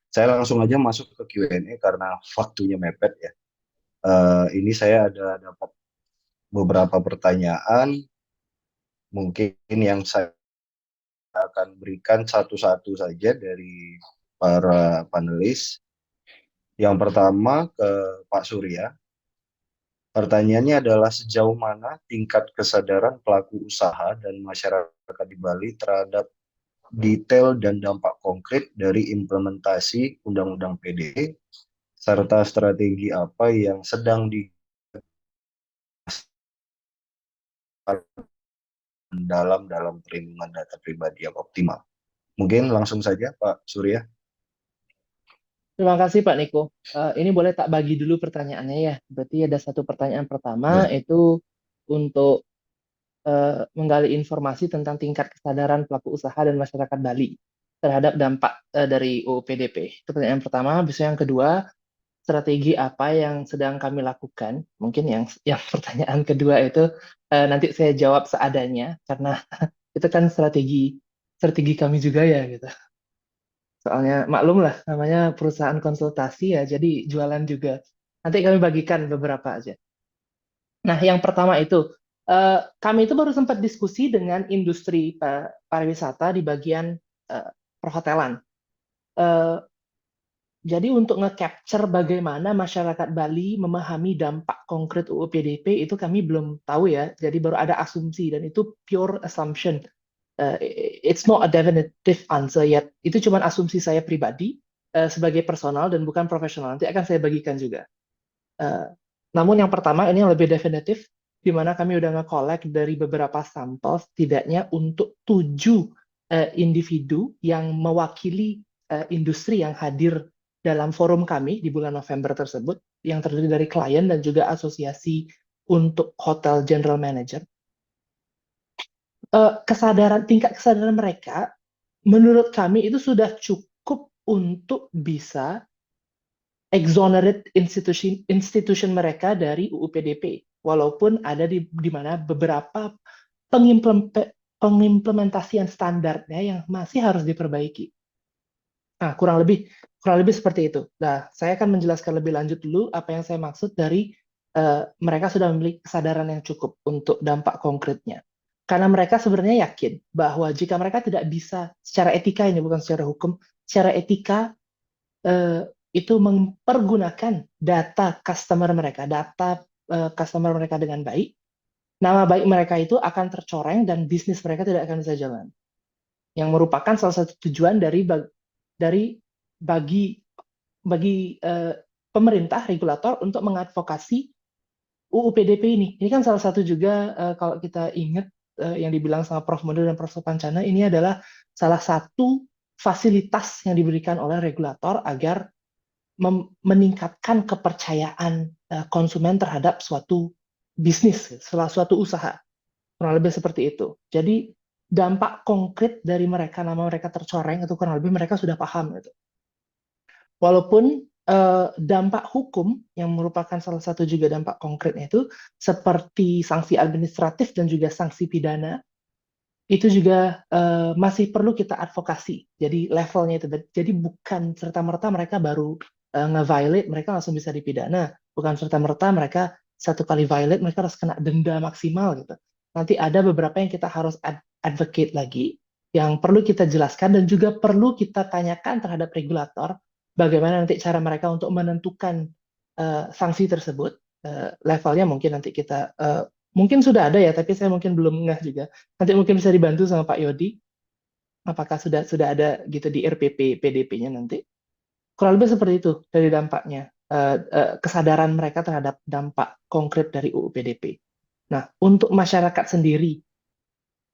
Saya langsung aja masuk ke Q&A karena waktunya mepet ya. Ini saya ada dapat beberapa pertanyaan, mungkin yang saya akan berikan satu-satu saja dari para panelis. Yang pertama ke Pak Surya. Pertanyaannya adalah sejauh mana tingkat kesadaran pelaku usaha dan masyarakat di Bali terhadap detail dan dampak konkret dari implementasi Undang-Undang PDE, serta strategi apa yang sedang dilakukan dalam perlindungan data pribadi yang optimal. Mungkin langsung saja Pak Surya. Terima kasih Pak Niko. Ini boleh tak bagi dulu pertanyaannya ya. Berarti ada satu pertanyaan pertama Ya, itu untuk menggali informasi tentang tingkat kesadaran pelaku usaha dan masyarakat Bali terhadap dampak dari UU PDP. Itu pertanyaan pertama. Bisa yang kedua, strategi apa yang sedang kami lakukan? Mungkin yang pertanyaan kedua itu nanti saya jawab seadanya karena itu kan strategi kami juga ya gitu. Soalnya maklum lah, namanya perusahaan konsultasi ya, jadi jualan juga. Nanti kami bagikan beberapa aja. Nah, yang pertama itu, kami itu baru sempat diskusi dengan industri pariwisata di bagian perhotelan. Eh, jadi untuk nge-capture bagaimana masyarakat Bali memahami dampak konkret UU PDP itu kami belum tahu ya. Jadi baru ada asumsi dan itu pure assumption. It's not a definitive answer yet. Itu cuma asumsi saya pribadi sebagai personal dan bukan profesional. Nanti akan saya bagikan juga. Eh, namun yang pertama ini yang lebih definitif, di mana kami udah nge-collect dari beberapa sampel setidaknya untuk 7 individu yang mewakili industri yang hadir dalam forum kami di bulan November tersebut, yang terdiri dari klien dan juga asosiasi untuk hotel general manager. Tingkat kesadaran mereka menurut kami itu sudah cukup untuk bisa exonerate institution mereka dari UU PDP, walaupun ada di mana beberapa pengimplementasian standarnya yang masih harus diperbaiki. Nah, kurang lebih seperti itu. Nah, saya akan menjelaskan lebih lanjut dulu apa yang saya maksud dari mereka sudah memiliki kesadaran yang cukup untuk dampak konkretnya. Karena mereka sebenarnya yakin bahwa jika mereka tidak bisa secara etika, ini bukan secara hukum, secara etika eh, itu mempergunakan data customer mereka dengan baik, nama baik mereka itu akan tercoreng dan bisnis mereka tidak akan bisa jalan. Yang merupakan salah satu tujuan dari bagi bagi pemerintah regulator untuk mengadvokasi UU PDP ini. Ini kan salah satu juga kalau kita ingat yang dibilang sama Prof. Mondo dan Prof. Pancana, ini adalah salah satu fasilitas yang diberikan oleh regulator agar meningkatkan kepercayaan konsumen terhadap suatu bisnis, suatu usaha. Kurang lebih seperti itu. Jadi dampak konkret dari mereka, nama mereka tercoreng, itu kurang lebih mereka sudah paham. Gitu. Walaupun dampak hukum yang merupakan salah satu juga dampak konkretnya itu seperti sanksi administratif dan juga sanksi pidana itu juga masih perlu kita advokasi. Jadi levelnya itu, jadi bukan serta-merta mereka baru nge-violate, mereka langsung bisa dipidana. Bukan serta-merta mereka satu kali violate, mereka harus kena denda maksimal gitu. Nanti ada beberapa yang kita harus advocate lagi, yang perlu kita jelaskan dan juga perlu kita tanyakan terhadap regulator, bagaimana nanti cara mereka untuk menentukan sanksi tersebut. Levelnya mungkin nanti kita mungkin sudah ada ya, tapi saya mungkin belum ngeh juga. Nanti mungkin bisa dibantu sama Pak Yodi, apakah sudah ada gitu di RPP PDP-nya nanti. Kurang lebih seperti itu dari dampaknya, kesadaran mereka terhadap dampak konkret dari UU PDP. Nah, untuk masyarakat sendiri,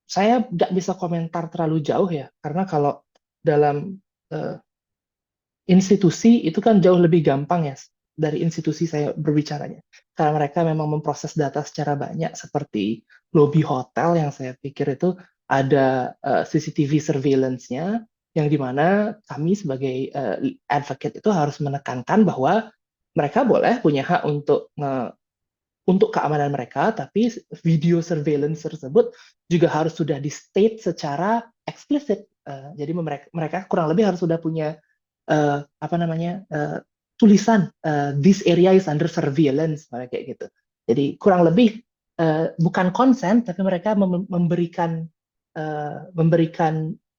saya nggak bisa komentar terlalu jauh ya, karena kalau dalam uh, institusi itu kan jauh lebih gampang ya dari institusi saya berbicaranya. Karena mereka memang memproses data secara banyak seperti lobby hotel yang saya pikir itu ada CCTV surveillance-nya yang dimana kami sebagai advocate itu harus menekankan bahwa mereka boleh punya hak untuk keamanan mereka, tapi video surveillance tersebut juga harus sudah di state secara eksplisit. Jadi mereka kurang lebih harus sudah punya apa namanya tulisan this area is under surveillance, kayak gitu. Jadi kurang lebih bukan konsen, tapi mereka memberikan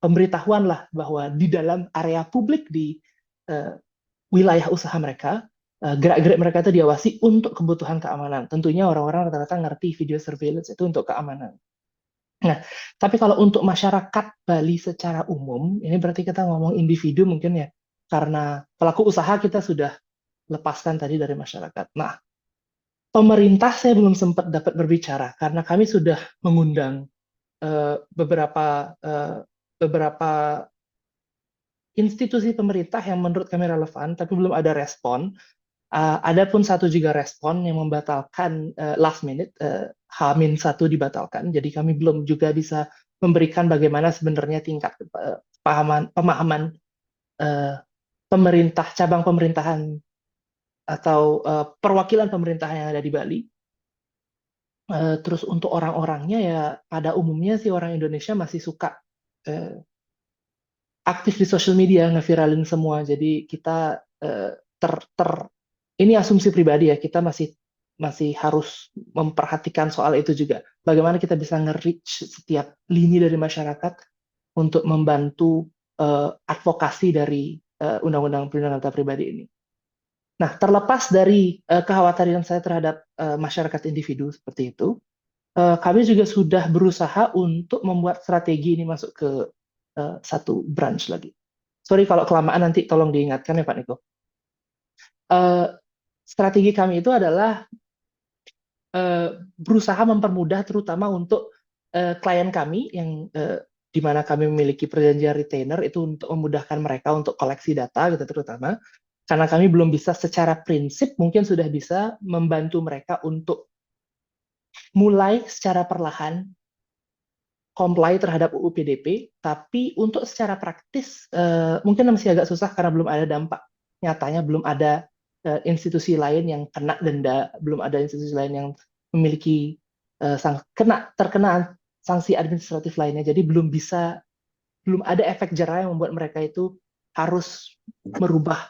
pemberitahuan lah bahwa di dalam area publik di uh, wilayah usaha mereka, gerak-gerik mereka itu diawasi untuk kebutuhan keamanan. Tentunya orang-orang rata-rata ngerti video surveillance itu untuk keamanan. Nah, tapi kalau untuk masyarakat Bali secara umum, ini berarti kita ngomong individu mungkin ya, karena pelaku usaha kita sudah lepaskan tadi dari masyarakat. Nah, pemerintah saya belum sempat dapat berbicara karena kami sudah mengundang beberapa institusi pemerintah yang menurut kami relevan, tapi belum ada respon. Ada pun satu juga respon yang membatalkan last minute, H-1 dibatalkan. Jadi kami belum juga bisa memberikan bagaimana sebenarnya tingkat pemahaman pemerintah, cabang pemerintahan atau perwakilan pemerintahan yang ada di Bali. Terus untuk orang-orangnya ya pada umumnya sih orang Indonesia masih suka aktif di social media, ngeviralin semua. Jadi kita ini asumsi pribadi ya, kita masih harus memperhatikan soal itu juga. Bagaimana kita bisa nge-reach setiap lini dari masyarakat untuk membantu advokasi dari Undang-Undang Perlindungan Data Pribadi ini. Nah, terlepas dari kekhawatiran saya terhadap masyarakat individu seperti itu, kami juga sudah berusaha untuk membuat strategi ini masuk ke satu branch lagi. Sorry kalau kelamaan, nanti tolong diingatkan ya Pak Niko. Strategi kami itu adalah berusaha mempermudah terutama untuk klien kami yang di mana kami memiliki perjanjian retainer itu untuk memudahkan mereka untuk koleksi data gitu terutama karena kami belum bisa secara prinsip mungkin sudah bisa membantu mereka untuk mulai secara perlahan comply terhadap UU PDP, tapi untuk secara praktis mungkin masih agak susah karena belum ada dampak nyatanya, belum ada institusi lain yang kena denda, belum ada institusi lain yang memiliki terkena sanksi administratif lainnya, jadi belum ada efek jerah yang membuat mereka itu harus merubah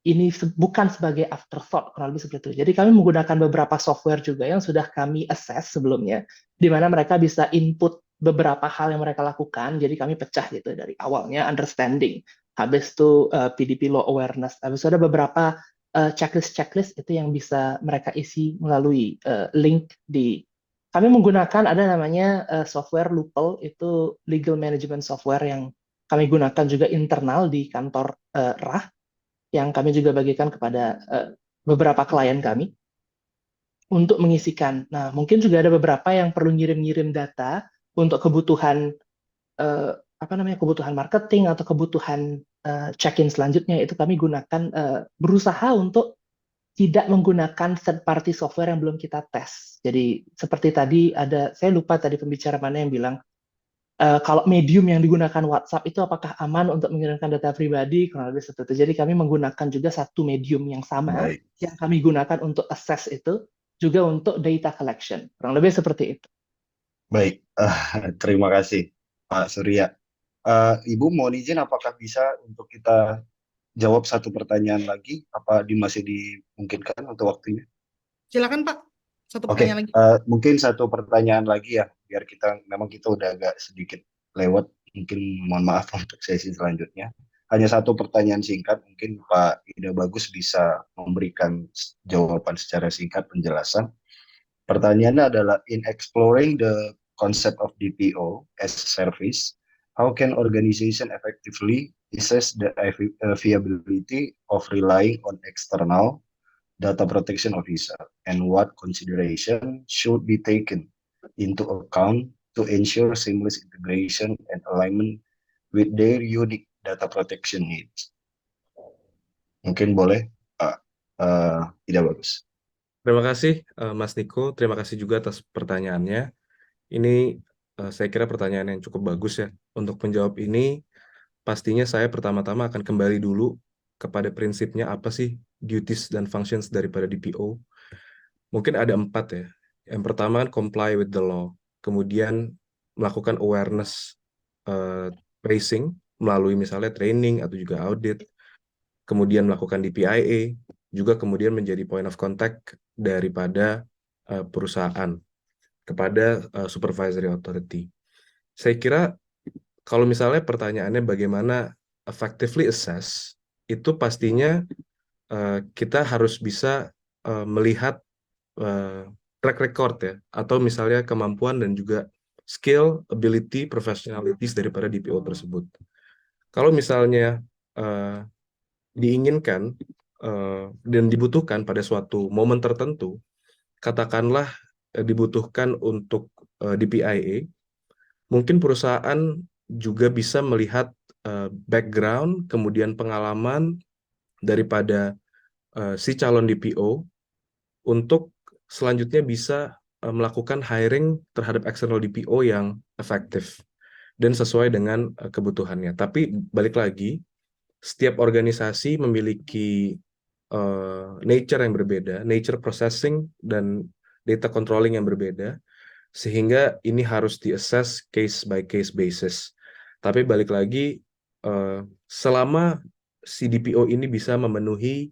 ini bukan sebagai afterthought, kurang lebih seperti itu. Jadi kami menggunakan beberapa software juga yang sudah kami assess sebelumnya, di mana mereka bisa input beberapa hal yang mereka lakukan. Jadi kami pecah gitu dari awalnya understanding, habis itu PDP law awareness, habis itu ada beberapa checklist itu yang bisa mereka isi melalui link di. Kami menggunakan ada namanya software Lupel, itu legal management software yang kami gunakan juga internal di kantor RAH yang kami juga bagikan kepada beberapa klien kami untuk mengisikan. Nah, mungkin juga ada beberapa yang perlu ngirim-ngirim data untuk kebutuhan kebutuhan marketing atau kebutuhan check-in selanjutnya, itu kami gunakan berusaha untuk tidak menggunakan third party software yang belum kita tes. Jadi seperti tadi saya lupa tadi pembicara mana yang bilang kalau medium yang digunakan WhatsApp itu apakah aman untuk mengirimkan data pribadi, kurang lebih seperti itu. Jadi kami menggunakan juga satu medium yang sama Baik, yang kami gunakan untuk assess itu juga untuk data collection, kurang lebih seperti itu. baik. Terima kasih, Pak Surya. Ibu mohon izin, apakah bisa untuk kita jawab satu pertanyaan lagi? Apa masih dimungkinkan untuk waktunya? Silakan Pak, satu Oke, pertanyaan lagi. mungkin satu pertanyaan lagi ya, biar memang kita udah agak sedikit lewat. Mungkin mohon maaf untuk sesi selanjutnya. Hanya satu pertanyaan singkat, mungkin Pak Ida Bagus bisa memberikan jawaban secara singkat penjelasan. Pertanyaannya adalah, in exploring the concept of DPO as a service, how can organization effectively assess the viability of relying on external data protection officer, and what consideration should be taken into account to ensure seamless integration and alignment with their unique data protection needs? Mungkin boleh, Pak. Tidak bagus. Terima kasih Mas Niko, terima kasih juga atas pertanyaannya. Ini saya kira pertanyaan yang cukup bagus ya. Untuk menjawab ini, pastinya saya pertama-tama akan kembali dulu kepada prinsipnya apa sih duties dan functions daripada DPO. Mungkin ada 4 ya. Yang pertama kan comply with the law, kemudian melakukan awareness raising melalui misalnya training atau juga audit, kemudian melakukan DPIA, juga kemudian menjadi point of contact daripada perusahaan kepada supervisory authority. Saya kira kalau misalnya pertanyaannya bagaimana effectively assess, itu pastinya kita harus bisa melihat track record ya, atau misalnya kemampuan dan juga skill, ability, professionalities daripada DPO tersebut. Kalau misalnya diinginkan dan dibutuhkan pada suatu momen tertentu, katakanlah dibutuhkan untuk DPIA, mungkin perusahaan juga bisa melihat background, kemudian pengalaman daripada si calon DPO untuk selanjutnya bisa melakukan hiring terhadap external DPO yang efektif dan sesuai dengan kebutuhannya. Tapi balik lagi, setiap organisasi memiliki nature yang berbeda, nature processing dan data controlling yang berbeda, sehingga ini harus di-assess case by case basis. Tapi balik lagi, selama si DPO ini bisa memenuhi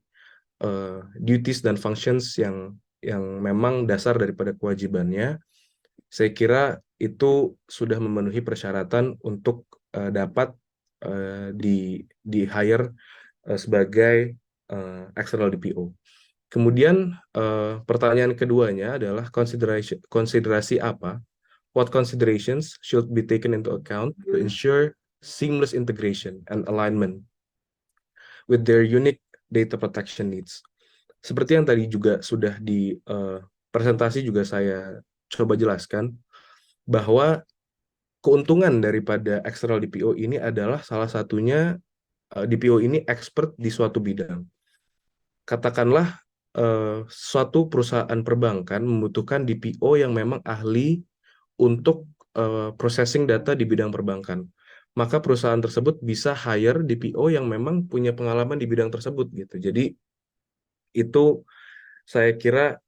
duties dan functions yang memang dasar daripada kewajibannya, saya kira itu sudah memenuhi persyaratan untuk dapat di hire sebagai external DPO. Kemudian pertanyaan keduanya adalah konsiderasi apa? What considerations should be taken into account to ensure seamless integration and alignment with their unique data protection needs? Seperti yang tadi juga sudah di presentasi juga saya coba jelaskan, bahwa keuntungan daripada external DPO ini adalah salah satunya DPO ini expert di suatu bidang. Katakanlah suatu perusahaan perbankan membutuhkan DPO yang memang ahli untuk processing data di bidang perbankan. Maka perusahaan tersebut bisa hire DPO yang memang punya pengalaman di bidang tersebut gitu. Jadi itu saya kira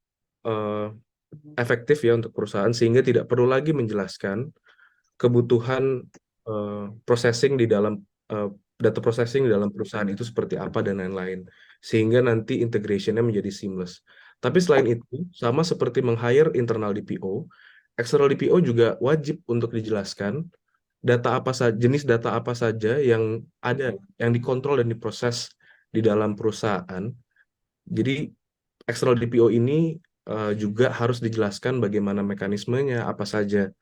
efektif ya untuk perusahaan, sehingga tidak perlu lagi menjelaskan kebutuhan processing di dalam data processing di dalam perusahaan itu seperti apa dan lain-lain, sehingga nanti integrationnya menjadi seamless. Tapi selain itu, sama seperti meng-hire internal DPO, external DPO juga wajib untuk dijelaskan data apa saja, jenis data apa saja yang ada, yang dikontrol dan diproses di dalam perusahaan. Jadi external DPO ini juga harus dijelaskan bagaimana mekanismenya, apa saja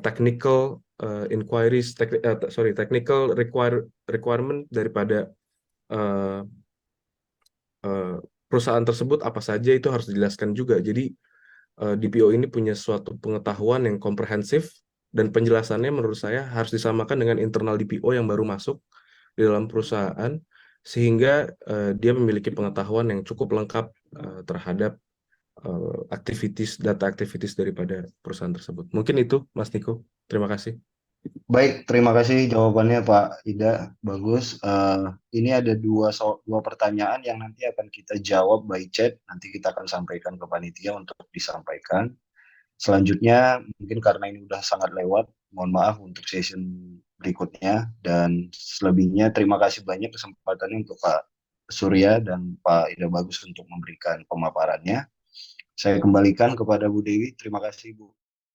technical inquiries, technical requirement daripada perusahaan tersebut apa saja, itu harus dijelaskan juga. Jadi DPO ini punya suatu pengetahuan yang komprehensif, dan penjelasannya menurut saya harus disamakan dengan internal DPO yang baru masuk di dalam perusahaan, sehingga dia memiliki pengetahuan yang cukup lengkap terhadap data activities daripada perusahaan tersebut. Mungkin itu, Mas Niko. Terima kasih. Baik, terima kasih jawabannya Pak Ida. Bagus. Ini ada dua pertanyaan yang nanti akan kita jawab by chat. Nanti kita akan sampaikan ke panitia untuk disampaikan. Selanjutnya, mungkin karena ini udah sangat lewat, mohon maaf untuk session berikutnya. Dan selebihnya, terima kasih banyak kesempatannya untuk Pak Surya dan Pak Ida Bagus untuk memberikan pemaparannya. Saya kembalikan kepada Bu Dewi. Terima kasih, Bu.